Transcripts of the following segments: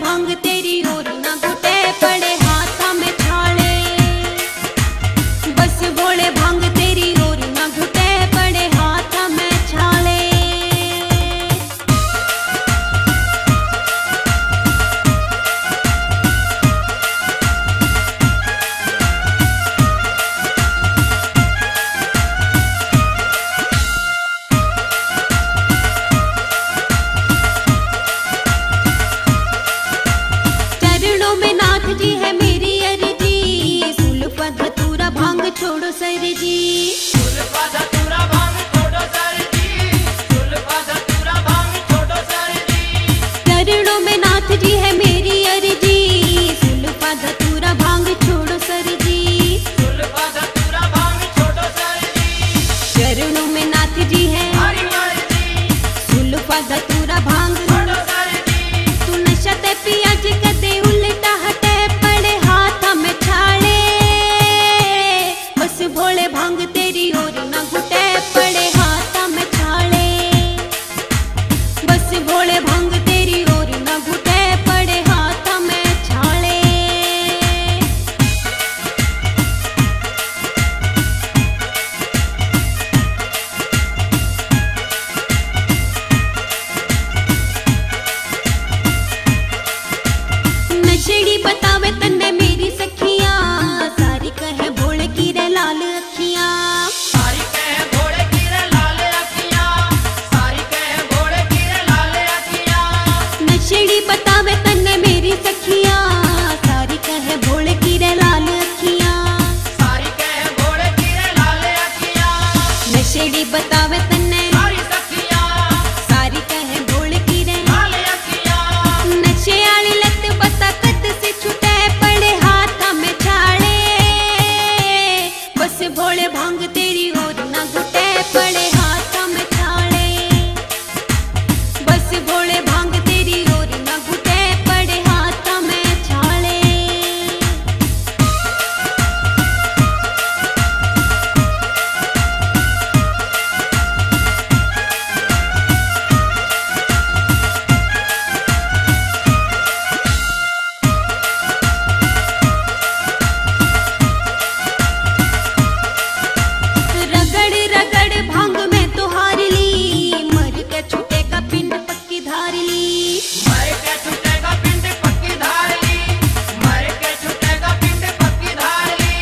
भांग तेरी और ना घुटे पड़े हाथा में छाले। बस भोले भांग तेरी और ना घुटे पड़े हाथा में छाले। जी है मेरी अर्जी, सुल्फा धतूरा भांग छोड़ो सर जी। सुल्फा धतूरा भांग छोड़ो सर जी, सुल्फा धतूरा भांग छोड़ो सर जी। चरणों में नाथ जी है मेरी अर्जी, सुल्फा धतूरा भांग छोड़ो सर जी। सुल्फा धतूरा भांग छोड़ो सर जी। चरणों में नाथ जी है हरि मर्जी, सुल्फा धतूरा भांग छोड़ो सर जी। तू नशा ते पिया जी कदे उल्टा हटे पड़े हाथा में छाले। बस भोले भांग तेरी और ना घुटे पड़े हाथा में छाले। बस भोले भांग तेरी और ना घुटे पड़े हाथा में छाले। नशेड़ी बतावे तन्ने मेरी सखियां, सारी कहे भोले की रे लाल अखियां। सारी कहे भोले की रे लाल अखियां, सारी कहे भोले की रे लाल अखियां। नशेड़ी बतावे तन्ने मेरी सखियां, सारी कहे भोले की रे लाल अखियां। सारी कहे भोले की रे लाल अखियां। नशेड़ी बतावे तन्ने सारी सखियां, सारी कहे भोले की रे लाल अखियां। नशे आली लत बता कद से छुटे पड़े हाथा में छाले। बस भोले भांग तेरी और ना घुटे पड़े हाथा में छाले। बस भोले भांग तेरी और ना घुटे पड़े हाथा में छाले। रगड़ रगड़ भांग में तो हार ली, मर के छुटे का पिंड पक्की धार ली। मर के छुटेगा पिंड पक्की धार ली, मर के छुटेगा पिंड पक्की धार ली।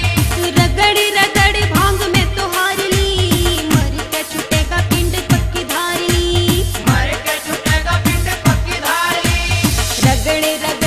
रगड़ रगड़ भांग में तो हार ली, मर के छुटे का पिंड पक्की धार ली। मर के छुटेगा पिंड पक्की धार ली। रगड़ रगड़